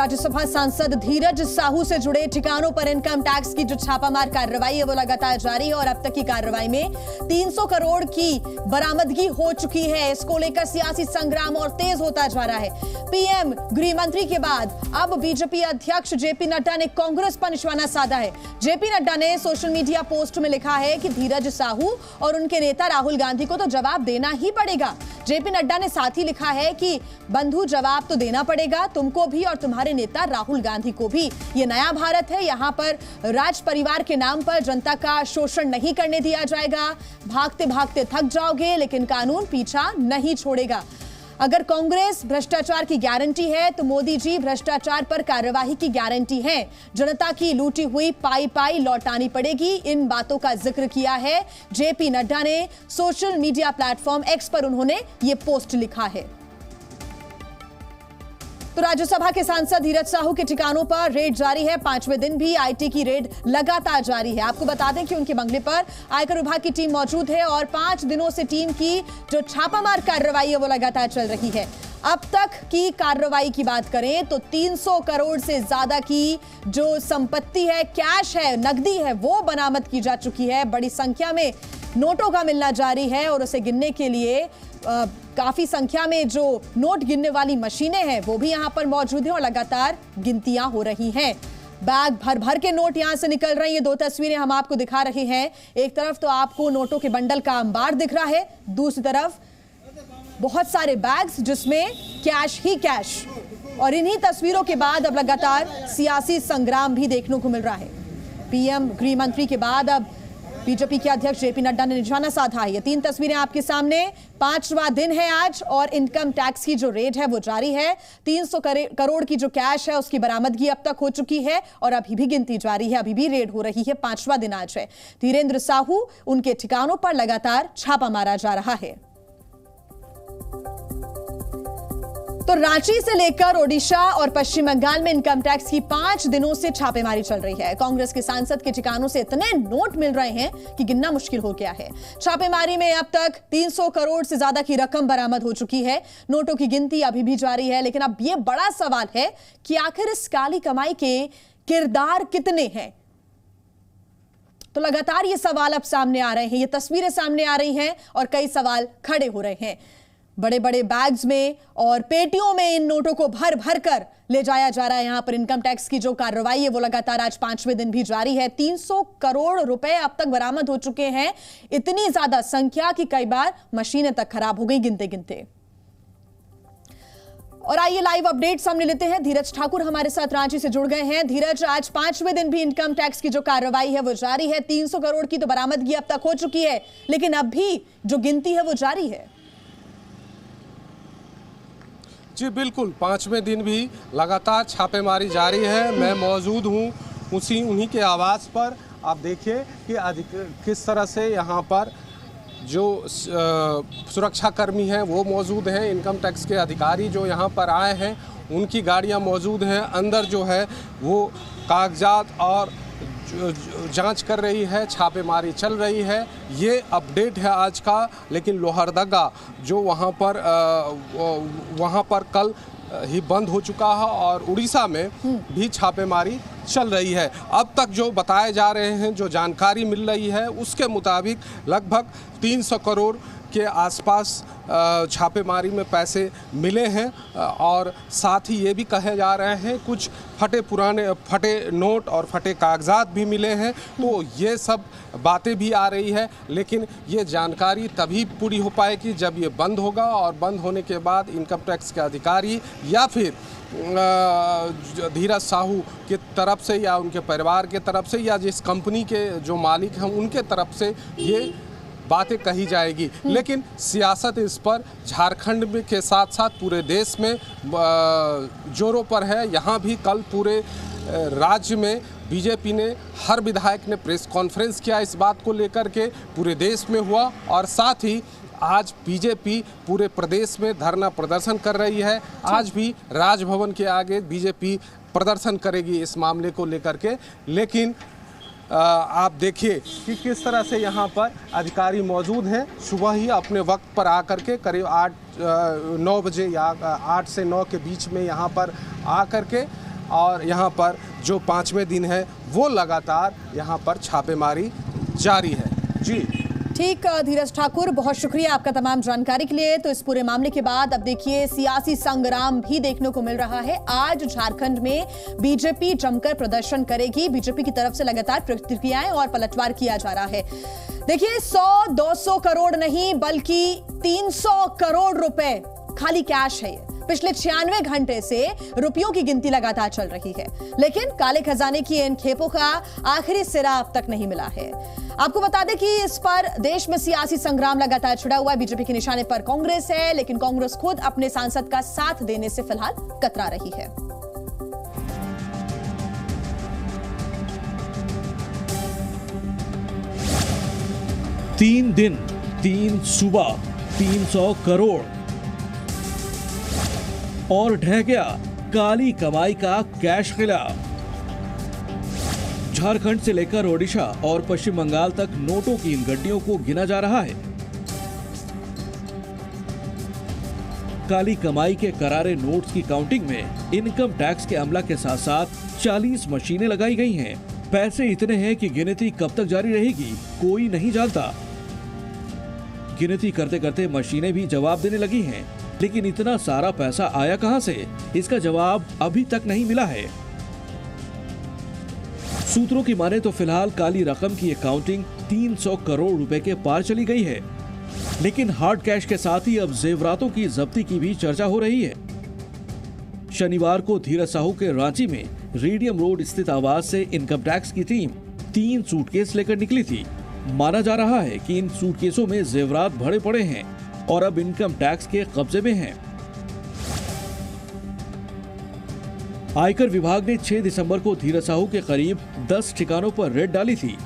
राज्यसभा सांसद धीरज साहू से जुड़े ठिकानों पर इनकम टैक्स की जो छापामार कार्रवाई है वो लगातार जारी है और अब तक की कार्रवाई में 300 करोड़ की बरामदगी हो चुकी है। इसको लेकर सियासी संग्राम और तेज होता जा रहा है। पीएम गृह मंत्री के बाद अब बीजेपी अध्यक्ष जेपी नड्डा ने कांग्रेस पर निशाना साधा है। जेपी नड्डा ने सोशल मीडिया पोस्ट में लिखा है कि धीरज साहू और उनके नेता राहुल गांधी को तो जवाब देना ही पड़ेगा। जेपी नड्डा ने साथ ही लिखा है कि बंधु जवाब तो देना पड़ेगा तुमको भी और तुम्हारे नेता राहुल गांधी को भी। ये नया भारत है, यहाँ पर राज परिवार के नाम पर जनता का शोषण नहीं करने दिया जाएगा। भागते भागते थक जाओगे लेकिन कानून पीछा नहीं छोड़ेगा। अगर कांग्रेस भ्रष्टाचार की गारंटी है तो मोदी जी भ्रष्टाचार पर कार्यवाही की गारंटी है। जनता की लूटी हुई पाई पाई लौटानी पड़ेगी। इन बातों का जिक्र किया है जेपी नड्डा ने सोशल मीडिया प्लेटफॉर्म एक्स पर। उन्होंने ये पोस्ट लिखा है। तो राज्यसभा के सांसद धीरज साहू के ठिकानों पर रेड जारी है। 5वें दिन भी आईटी की रेड लगातार जारी है। आपको बता दें कि उनके बंगले पर आयकर विभाग की टीम मौजूद है और 5 दिनों से टीम की जो छापामार कार्रवाई है वो लगातार चल रही है। अब तक की कार्रवाई की बात करें तो 300 करोड़ से ज्यादा की जो संपत्ति है, कैश है, नकदी है, वो बरामद की जा चुकी है। बड़ी संख्या में नोटों का मिलना जारी है और उसे गिनने के लिए काफी संख्या में जो नोट गिनने वाली मशीनें हैं वो भी यहां पर मौजूद हैं और लगातार गिनतियां हो रही हैं। बैग भर भर के नोट यहां से निकल रहे हैं। ये 2 तस्वीरें हम आपको दिखा रहे हैं। एक तरफ तो आपको नोटों के बंडल का अंबार दिख रहा है, दूसरी तरफ बहुत सारे बैग्स जिसमें कैश ही कैश। और इन्हीं तस्वीरों के बाद अब लगातार सियासी संग्राम भी देखने को मिल रहा है। पीएम गृह मंत्री के बाद अब बीजेपी के अध्यक्ष जेपी नड्डा ने निशाना साधा है। ये 3 तस्वीरें आपके सामने। 5वां दिन है आज और इनकम टैक्स की जो रेड है वो जारी है। 300 करोड़ की जो कैश है उसकी बरामदगी अब तक हो चुकी है और अभी भी गिनती जारी है, अभी भी रेड हो रही है। 5वां दिन आज है। धीरेन्द्र साहू उनके ठिकानों पर लगातार छापा मारा जा रहा है। तो रांची से लेकर ओडिशा और पश्चिम बंगाल में इनकम टैक्स की 5 दिनों से छापेमारी चल रही है। कांग्रेस के सांसद के ठिकानों से इतने नोट मिल रहे हैं कि गिनना मुश्किल हो गया है। छापेमारी में अब तक 300 करोड़ से ज्यादा की रकम बरामद हो चुकी है। नोटों की गिनती अभी भी जारी है, लेकिन अब यह बड़ा सवाल है कि आखिर इस काली कमाई के किरदार कितने हैं। तो लगातार ये सवाल अब सामने आ रहे हैं, ये तस्वीरें सामने आ रही हैं और कई सवाल खड़े हो रहे हैं। बड़े बड़े बैग्स में और पेटियों में इन नोटों को भर भर कर ले जाया जा रहा है। यहां पर इनकम टैक्स की जो कार्रवाई है वो लगातार आज 5वें दिन भी जारी है। 300 करोड़ रुपए अब तक बरामद हो चुके हैं। इतनी ज्यादा संख्या कि कई बार मशीनें तक खराब हो गई गिनते गिनते। और आइए लाइव अपडेट सामने लेते हैं। धीरज ठाकुर हमारे साथ रांची से जुड़ गए हैं। धीरज, आज 5वें दिन भी इनकम टैक्स की जो कार्रवाई है वो जारी है। 300 करोड़ की तो बरामदगी अब तक हो चुकी है, लेकिन अब भी जो गिनती है वो जारी है। जी बिल्कुल, 5वें दिन भी लगातार छापेमारी जारी है। मैं मौजूद हूँ उन्हीं के आवास पर। आप देखिए कि किस तरह से यहाँ पर जो सुरक्षाकर्मी हैं वो मौजूद हैं। इनकम टैक्स के अधिकारी जो यहाँ पर आए हैं उनकी गाड़ियाँ मौजूद हैं। अंदर जो है वो कागजात और जांच कर रही है, छापेमारी चल रही है। ये अपडेट है आज का। लेकिन लोहरदगा जो वहाँ पर कल ही बंद हो चुका है और उड़ीसा में भी छापेमारी चल रही है। अब तक जो बताए जा रहे हैं, जो जानकारी मिल रही है उसके मुताबिक लगभग 300 करोड़ के आसपास छापेमारी में पैसे मिले हैं और साथ ही ये भी कहे जा रहे हैं कुछ फटे नोट और फटे कागजात भी मिले हैं। तो ये सब बातें भी आ रही है, लेकिन ये जानकारी तभी पूरी हो पाएगी जब ये बंद होगा और बंद होने के बाद इनकम टैक्स के अधिकारी या फिर धीरज साहू की तरफ से या उनके परिवार के तरफ से या जिस कंपनी के जो मालिक हैं उनके तरफ से ये बातें कही जाएगी। लेकिन सियासत इस पर झारखंड में के साथ साथ पूरे देश में जोरों पर है। यहाँ भी कल पूरे राज्य में बीजेपी ने हर विधायक ने प्रेस कॉन्फ्रेंस किया इस बात को लेकर के, पूरे देश में हुआ। और साथ ही आज बीजेपी पूरे प्रदेश में धरना प्रदर्शन कर रही है। आज भी राजभवन के आगे बीजेपी प्रदर्शन करेगी इस मामले को लेकर के। लेकिन आप देखिए कि किस तरह से यहाँ पर अधिकारी मौजूद हैं। सुबह ही अपने वक्त पर आकर के करीब 8-9 बजे या 8 से 9 के बीच में यहाँ पर आकर के और यहाँ पर जो 5वें दिन है वो लगातार यहाँ पर छापेमारी जारी है। जी ठीक धीरज ठाकुर, बहुत शुक्रिया आपका तमाम जानकारी के लिए। तो इस पूरे मामले के बाद अब देखिए सियासी संग्राम भी देखने को मिल रहा है। आज झारखंड में बीजेपी जमकर प्रदर्शन करेगी। बीजेपी की तरफ से लगातार प्रतिक्रियाएं और पलटवार किया जा रहा है। देखिए 100-200 करोड़ नहीं बल्कि 300 करोड़ रुपए खाली कैश है। पिछले 96 घंटे से रुपयों की गिनती लगातार चल रही है, लेकिन काले खजाने की इन खेपों का आखिरी सिरा अब तक नहीं मिला है। आपको बता दें कि इस पर देश में सियासी संग्राम लगातार छिड़ा हुआ है। बीजेपी के निशाने पर कांग्रेस है, लेकिन कांग्रेस खुद अपने सांसद का साथ देने से फिलहाल कतरा रही है। 3 दिन 3 सूबा 300 करोड़ और ढह गया काली कमाई का कैश किला। झारखंड से लेकर ओडिशा और पश्चिम बंगाल तक नोटों की इन गड्डियों को गिना जा रहा है। काली कमाई के करारे नोट्स की काउंटिंग में इनकम टैक्स के अमला के साथ साथ 40 मशीनें लगाई गई हैं। पैसे इतने हैं कि गिनती कब तक जारी रहेगी कोई नहीं जानता। गिनती करते करते मशीनें भी जवाब देने लगी हैं, लेकिन इतना सारा पैसा आया कहां से, इसका जवाब अभी तक नहीं मिला है। सूत्रों की माने तो फिलहाल काली रकम की काउंटिंग 300 करोड़ रुपए के पार चली गई है, लेकिन हार्ड कैश के साथ ही अब जेवरातों की जब्ती की भी चर्चा हो रही है। शनिवार को धीरज साहू के रांची में रेडियम रोड स्थित आवास से इनकम टैक्स की टीम 3 सूटकेस लेकर निकली थी। माना जा रहा है कि इन सूटकेसों में जेवरात भरे पड़े हैं और अब इनकम टैक्स के कब्जे में हैं। आयकर विभाग ने 6 दिसंबर को धीरज साहू के करीब 10 ठिकानों पर रेड डाली थी।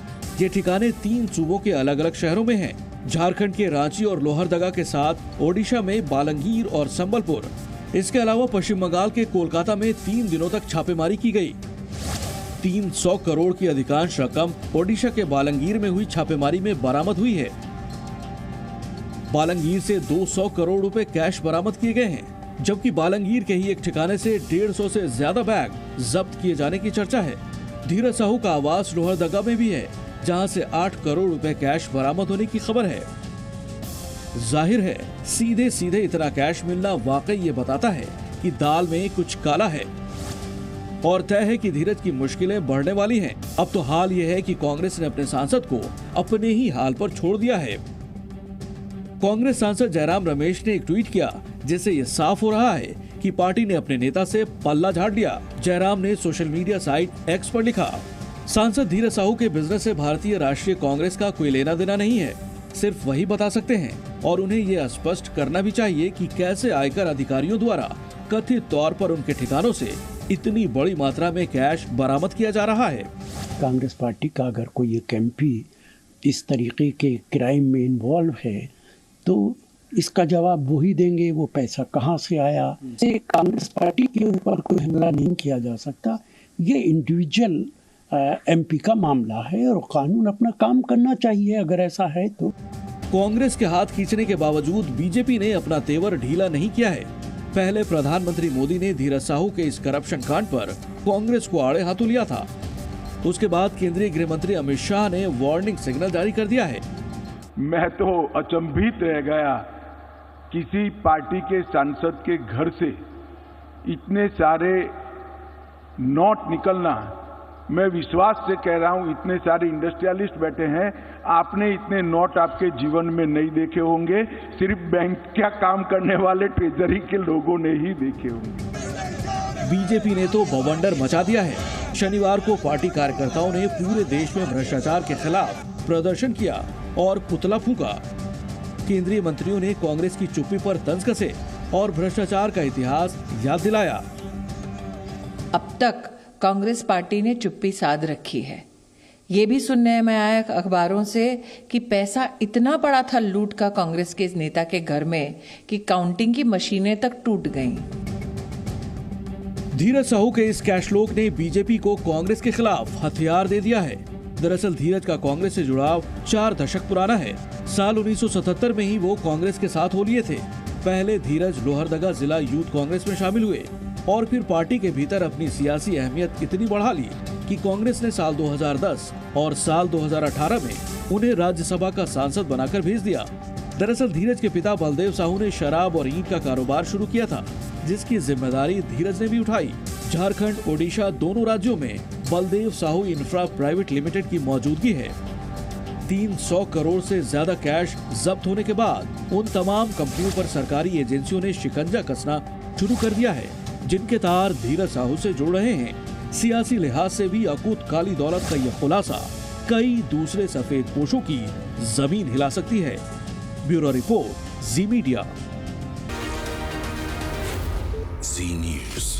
ये ठिकाने 3 सूबों के अलग अलग शहरों में हैं। झारखंड के रांची और लोहरदगा के साथ ओडिशा में बालंगीर और संबलपुर। इसके अलावा पश्चिम बंगाल के कोलकाता में 3 दिनों तक छापेमारी की गई। 300 करोड़ की अधिकांश रकम ओडिशा के बालंगीर में हुई छापेमारी में बरामद हुई है। बालंगीर से 200 करोड़ रुपए कैश बरामद किए गए हैं, जबकि बालंगीर के ही एक ठिकाने से 150 से ज्यादा बैग जब्त किए जाने की चर्चा है। धीरज साहू का आवास लोहरदगा में भी है, जहां से 8 करोड़ रुपए कैश बरामद होने की खबर है। जाहिर है सीधे सीधे इतना कैश मिलना वाकई ये बताता है कि दाल में कुछ काला है और तय है कि धीरज की मुश्किलें बढ़ने वाली हैं। अब तो हाल ये है कि कांग्रेस ने अपने सांसद को अपने ही हाल पर छोड़ दिया है। कांग्रेस सांसद जयराम रमेश ने एक ट्वीट किया, जिससे ये साफ हो रहा है कि पार्टी ने अपने नेता से पल्ला झाड़ लिया। जयराम ने सोशल मीडिया साइट एक्स पर लिखा, सांसद धीरज साहू के बिजनेस से भारतीय राष्ट्रीय कांग्रेस का कोई लेना देना नहीं है। सिर्फ वही बता सकते हैं और उन्हें ये स्पष्ट करना भी चाहिए कि कैसे आयकर अधिकारियों द्वारा कथित तौर पर उनके ठिकानों से इतनी बड़ी मात्रा में कैश बरामद किया जा रहा है। कांग्रेस पार्टी का अगर कोई एक एमपी इस तरीके के क्राइम में इन्वॉल्व है तो इसका जवाब वो ही देंगे, वो पैसा कहाँ से आया। ये कांग्रेस पार्टी के ऊपर कोई हमला नहीं किया जा सकता। ये इंडिविजुअल एमपी का मामला है और कानून अपना काम करना चाहिए अगर ऐसा है तो। कांग्रेस के हाथ खींचने के बावजूद बीजेपी ने अपना तेवर ढीला नहीं किया है। पहले प्रधानमंत्री मोदी ने धीरज साहू के इस करप्शन कांड पर कांग्रेस को आड़े हाथों लिया था। उसके बाद केंद्रीय गृह मंत्री अमित शाह ने वार्निंग सिग्नल जारी कर दिया है। मैं तो अचंभित रह गया, किसी पार्टी के सांसद के घर से इतने सारे नोट निकलना, मैं विश्वास से कह रहा हूं, इतने सारे इंडस्ट्रियलिस्ट बैठे हैं, आपने इतने नोट आपके जीवन में नहीं देखे होंगे, सिर्फ बैंक का काम करने वाले ट्रेजरी के लोगों ने ही देखे होंगे। बीजेपी ने तो बवंडर मचा दिया है। शनिवार को पार्टी कार्यकर्ताओं ने पूरे देश में भ्रष्टाचार के खिलाफ प्रदर्शन किया और पुतला फूंका। केंद्रीय मंत्रियों ने कांग्रेस की चुप्पी पर तंज कसे और भ्रष्टाचार का इतिहास याद दिलाया। अब तक कांग्रेस पार्टी ने चुप्पी साध रखी है। ये भी सुनने में आया अखबारों से कि पैसा इतना पड़ा था लूट का कांग्रेस के इस नेता के घर में कि काउंटिंग की मशीनें तक टूट गईं। धीरज साहू के इस कैशलोक ने बीजेपी को कांग्रेस के खिलाफ हथियार दे दिया है। दरअसल धीरज का कांग्रेस से जुड़ाव 4 दशक पुराना है। साल 1977 में ही वो कांग्रेस के साथ हो लिए थे। पहले धीरज लोहरदगा जिला यूथ कांग्रेस में शामिल हुए। और फिर पार्टी के भीतर अपनी सियासी अहमियत इतनी बढ़ा ली कि कांग्रेस ने साल 2010 और साल 2018 में उन्हें राज्यसभा का सांसद बनाकर भेज दिया। दरअसल धीरज के पिता बलदेव साहू ने शराब और ईंट का कारोबार शुरू किया था, जिसकी जिम्मेदारी धीरज ने भी उठाई। झारखंड, ओडिशा दोनों राज्यों में Baldev Sahu infra private limited की मौजूदगी है। 300 करोड़ से ज्यादा कैश जब्त होने के बाद उन तमाम कंपनियों पर सरकारी एजेंसियों ने शिकंजा कसना शुरू कर दिया है, जिनके तार धीरज साहू से जुड़ रहे हैं। सियासी लिहाज से भी अकूत काली दौलत का यह खुलासा कई दूसरे सफेद पोशों की जमीन हिला सकती है। ब्यूरो रिपोर्ट, जी मीडिया। जी न्यूज़।